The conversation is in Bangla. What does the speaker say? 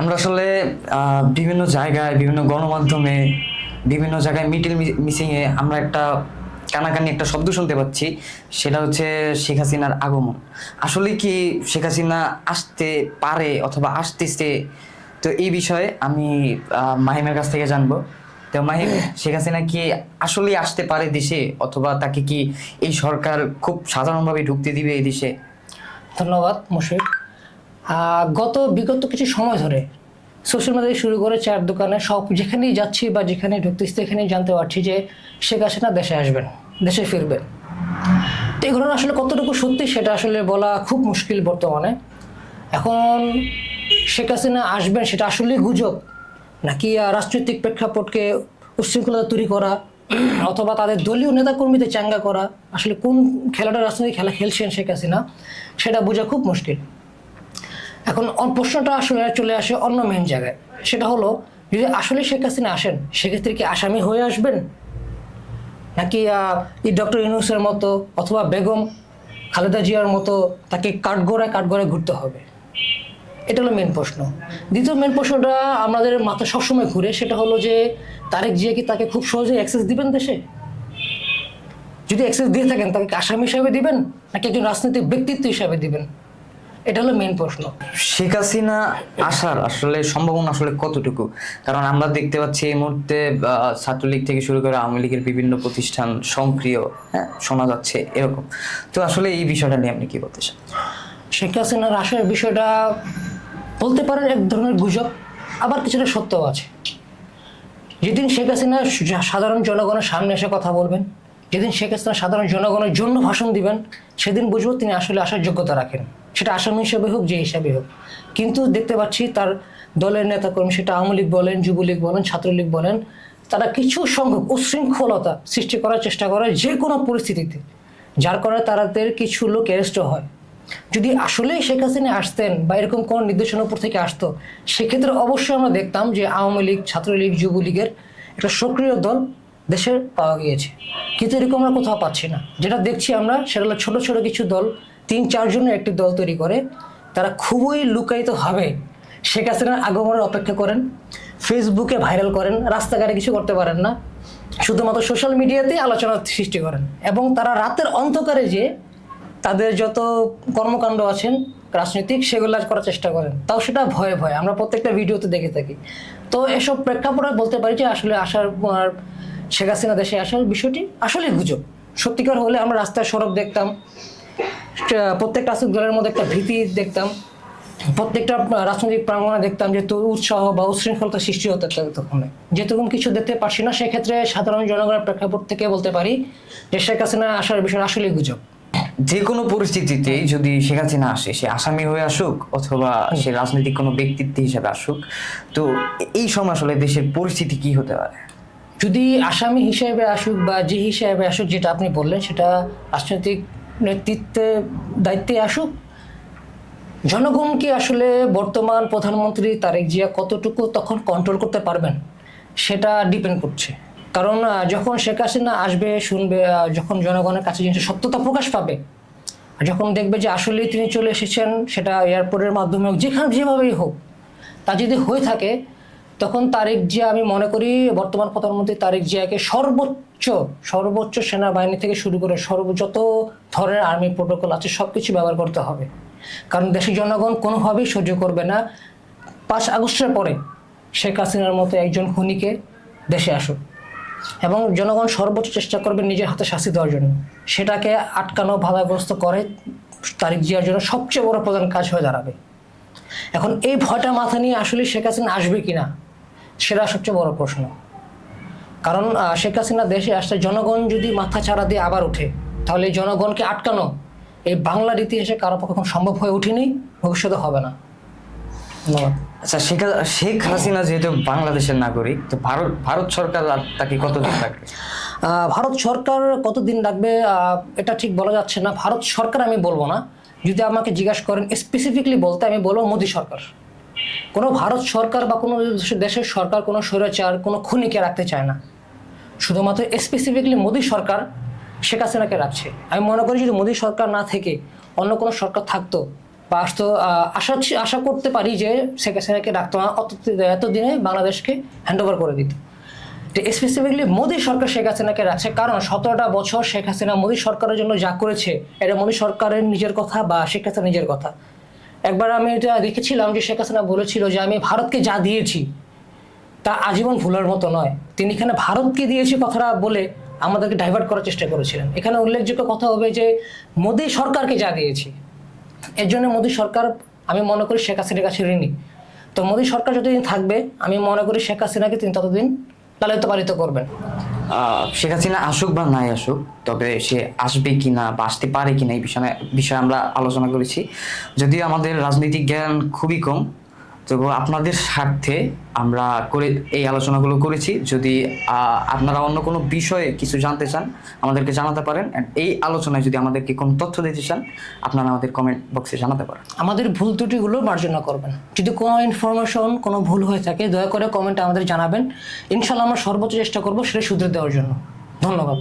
আমরা আসলে বিভিন্ন জায়গায়, বিভিন্ন গণমাধ্যমে, বিভিন্ন জায়গায় মিসিং এ আমরা একটা কানাকানি একটা শব্দ শুনতে পাচ্ছি, সেটা হচ্ছে শেখ হাসিনার আগমন। আসলে কি শেখ হাসিনা আসতে পারে অথবা আসতেছে? তো এই বিষয়ে আমি মাহিমের কাছ থেকে জানবো। তো মাহিম, শেখ হাসিনা কি আসলেই আসতে পারে দেশে, অথবা তাকে কি এই সরকার খুব সাধারণভাবে ঢুকতে দিবে এই দেশে? ধন্যবাদ মুশফিক। বিগত কিছু সময় ধরে সোশ্যাল মিডিয়ায় শুরু করে চায়ের দোকানে সব যেখানেই যাচ্ছি বা যেখানেই ঢুকতেছি সেখানেই জানতে পারছি যে শেখ হাসিনা দেশে আসবেন, দেশে ফিরবেন। তো এগুলো আসলে কতটুকু সত্যি সেটা আসলে বলা খুব মুশকিল বর্তমানে। এখন শেখ হাসিনা আসবেন সেটা আসলেই গুজব, নাকি রাজনৈতিক প্রেক্ষাপটকে উচ্ছৃঙ্খলতা তৈরি করা অথবা তাদের দলীয় নেতাকর্মীদের চাঙ্গা করা, আসলে কোন খেলাটা রাজনৈতিক খেলা খেলছেন শেখ হাসিনা সেটা বোঝা খুব মুশকিল। এখন প্রশ্নটা আসলে চলে আসে অন্য মেইন জায়গায়, সেটা হলো যদি আসলে শেখ হাসিনা আসেন সেক্ষেত্রে কি আসামি হয়ে আসবেন, নাকি ডক্টর ইউনূসের মতো অথবা বেগম খালেদা জিয়ার মতো তাকে কাঠগড়ায় ঘুরতে হবে? এটা হলো মেন প্রশ্ন। দ্বিতীয় মেন প্রশ্নটা আমাদের মাথায় সবসময় ঘুরে, সেটা হলো যে তারেক জিয়া কি তাকে খুব সহজে অ্যাক্সেস দিবেন দেশে? যদি অ্যাক্সেস দিয়ে থাকেন তাকে আসামি হিসাবে দিবেন নাকি একজন রাজনৈতিক ব্যক্তিত্ব হিসাবে দিবেন? এটা হলো মেন প্রশ্ন। শেখ হাসিনা আসার আসলে সম্ভাবনা আসলে কতটুকু? কারণ আমরা দেখতে পাচ্ছি এই মুহূর্তে ছাত্রলীগ থেকে শুরু করে আওয়ামী লীগের বিভিন্ন প্রতিষ্ঠান সক্রিয়, হ্যাঁ, শোনা যাচ্ছে এরকম। তো আসলে এই বিষয়টা নিয়ে আপনি কি বলতে চান? শেখ হাসিনার আসার বিষয়টা বলতে পারেন এক ধরনের গুজব, আবার কিছুটা সত্যও আছে। যেদিন শেখ হাসিনা সাধারণ জনগণের সামনে এসে কথা বলবেন, যেদিন শেখ হাসিনা সাধারণ জনগণের জন্য ভাষণ দিবেন, সেদিন বুঝবো তিনি আসলে আসার যোগ্যতা রাখেন, সেটা আসামি হিসেবে হোক, যে হিসাবে হোক। কিন্তু দেখতে পাচ্ছি তার দলের নেতাকর্মী, সেটা আওয়ামী লীগ বলেন, যুবলীগ বলেন, ছাত্রলীগ বলেন, তারা কিছু সংখ্যক উচ্ছৃঙ্খলতা সৃষ্টি করার চেষ্টা করে যে কোনো পরিস্থিতিতে, যার কারণে তাদের কিছু লোক অ্যারেস্টও হয়। যদি আসলেই শেখ হাসিনা আসতেন বা এরকম কোনো নির্দেশনার উপর থেকে আসতো, সেক্ষেত্রে অবশ্যই আমরা দেখতাম যে আওয়ামী লীগ, ছাত্রলীগ, যুবলীগের একটা সক্রিয় দল দেশে পাওয়া গিয়েছে। কিন্তু এরকম আমরা কোথাও পাচ্ছি না। যেটা দেখছি আমরা সেটা হলো ছোট ছোট কিছু দল, 3-4 জনের একটি দল তৈরি করে তারা খুবই লুকায়িতভাবে শেখ হাসিনার আগমনের অপেক্ষা করেন, ফেসবুকে ভাইরাল করেন, রাস্তাঘাটে কিছু করতে পারেন না, শুধুমাত্র সোশ্যাল মিডিয়াতেই আলোচনা সৃষ্টি করেন। এবং তারা রাতের অন্ধকারে যে তাদের যত কর্মকাণ্ড আছেন রাজনৈতিক, সেগুলো করার চেষ্টা করেন, তাও সেটা ভয়ে ভয়ে আমরা প্রত্যেকটা ভিডিওতে দেখে থাকি। তো এসব প্রেক্ষাপটে বলতে পারি যে আসলে শেখ হাসিনা দেশে আসার বিষয়টি আসলে গুজব। সত্যিকার হলে আমরা রাস্তায় সড়ক দেখতাম, প্রত্যেকটা রাজনৈতিক দলের মধ্যে একটা ভীতি দেখতাম, প্রত্যেকটা রাজনৈতিক প্রাঙ্গণে দেখতাম যে উৎসাহ বা উচ্ছৃঙ্খলতা সৃষ্টি হতে তখন। যেহেতু কিছু দেখতে পারছি না, সেক্ষেত্রে সাধারণ জনগণের প্রেক্ষাপট থেকে বলতে পারি যে শেখ হাসিনা আসার বিষয় আসলেই গুজব। যে কোনো পরিস্থিতিতে যদি শেখ হাসিনা আসে, সে আসামি হয়ে আসুক অথবা সে রাজনৈতিক কোনো ব্যক্তিত্ব হিসাবে আসুক, তো এই সময় আসলে দেশের পরিস্থিতি কি হতে পারে? যদি আসামি হিসেবে আসুক বা যে হিসেবে আসুক, যেটা আপনি বললেন, সেটা রাজনৈতিক নেতৃত্বে দায়িত্বে আসুক, জনগণকে আসলে বর্তমান প্রধানমন্ত্রী তারেক জিয়া কতটুকু তখন কন্ট্রোল করতে পারবেন সেটা ডিপেন্ড করছে। কারণ যখন শেখ হাসিনা আসবে, শুনবে, যখন জনগণের কাছে জিনিসের সত্যতা প্রকাশ পাবে, যখন দেখবে যে আসলেই তিনি চলে এসেছেন, সেটা এয়ারপোর্টের মাধ্যমে হোক, যেভাবেই হোক, তা যদি হয়ে থাকে, তখন তারেক জিয়া, আমি মনে করি বর্তমান প্রধানমন্ত্রী তারেক জিয়াকে সর্বোচ্চ সেনাবাহিনী থেকে শুরু করে যত ধরনের আর্মি প্রোটোকল আছে সব কিছু ব্যবহার করতে হবে। কারণ দেশের জনগণ কোনোভাবেই সহ্য করবে না 5 আগস্টের পরে শেখ হাসিনার মতো একজন খুনিকে দেশে আসুক, এবং জনগণ সর্বোচ্চ চেষ্টা করবে নিজের হাতে শাস্তি দেওয়ার জন্য। সেটাকে আটকানো, বাধাগ্রস্ত করে তারেক জিয়ার জন্য সবচেয়ে বড় প্রধান কাজ হয়ে দাঁড়াবে। এখন এই ভয়টা মাথা নিয়ে আসলে শেখ হাসিনা আসবে কিনা, সেটা সবচেয়ে বড় প্রশ্ন। কারণ শেখ হাসিনা দেশে আসলে জনগণ যদি মাথা ছাড়া দিয়ে আবার ওঠে, তাহলে এই জনগণকে আটকানো এই বাংলার ইতিহাসে কারো পক্ষে এখন সম্ভব হয়ে ওঠেনি, ভবিষ্যতে হবে না। ধন্যবাদ। আচ্ছা, শেখ হাসিনা যেহেতু বাংলাদেশের নাগরিক, তো ভারত সরকার আর তাকে কতদিন লাগবে? ভারত সরকার কতদিন লাগবে এটা ঠিক বলা যাচ্ছে না। ভারত সরকার আমি বলবো না, যদি আমাকে জিজ্ঞাসা করেন স্পেসিফিকলি বলতে, আমি বলবো মোদী সরকার। কোনো ভারত সরকার বা কোনো দেশের সরকার কোনো স্বৈরাচার, কোনো খুনিকে রাখতে চায় না। শুধুমাত্র স্পেসিফিকলি মোদী সরকার শেখ হাসিনাকে রাখছে। আমি মনে করি যদি মোদী সরকার না থেকে অন্য কোনো সরকার থাকতো, বা আসতো, আশা করতে পারি যে শেখ হাসিনাকে রাখতো না, এতদিনে বাংলাদেশকে হ্যান্ড ওভার করে দিত। স্পেসিফিকলি মোদী সরকার শেখ হাসিনাকে রাখছে, কারণ 17টা বছর শেখ হাসিনা মোদী সরকারের জন্য যা করেছে, এটা মোদী সরকারের নিজের কথা বা শেখ হাসিনা নিজের কথা। একবার আমি এটা দেখেছিলাম যে শেখ হাসিনা বলেছিল যে আমি ভারতকে যা দিয়েছি তা আজীবন ভুলার মতো নয়। তিনি এখানে ভারতকে দিয়েছি কথাটা বলে আমাদেরকে ডাইভার্ট করার চেষ্টা করেছিলেন। এখানে উল্লেখযোগ্য কথা হবে যে মোদী সরকারকে যা দিয়েছি, এর জন্য মোদী সরকার আমি মনে করি শেখ হাসিনার কাছে ঋণী। তো মোদী সরকার যতদিন থাকবে আমি মনে করি শেখ হাসিনাকে তিনি ততদিন লালিত পালিত করবেন। শেখ হাসিনা আসুক বা নাই আসুক, তবে সে আসবে কিনা বা আসতে পারে কিনা এই বিষয়ে আমরা আলোচনা করেছি। যদিও আমাদের রাজনৈতিক জ্ঞান খুবই কম, তবু আপনাদের স্বার্থে আমরা এই আলোচনাগুলো করেছি। যদি আপনারা অন্য কোনো বিষয়ে কিছু জানতে চান আমাদেরকে জানাতে পারেন। And এই আলোচনায় যদি আমাদেরকে কোনো তথ্য দিতে চান আপনারা আমাদের কমেন্ট বক্সে জানাতে পারেন। আমাদের ভুল ত্রুটিগুলো মার্জনা করবেন। যদি কোনো ইনফরমেশন কোনো ভুল হয়ে থাকে দয়া করে কমেন্টে আমাদের জানাবেন। ইনশাল্লাহ আমরা সর্বোচ্চ চেষ্টা করবো সেটা শুধরে দেওয়ার জন্য। ধন্যবাদ।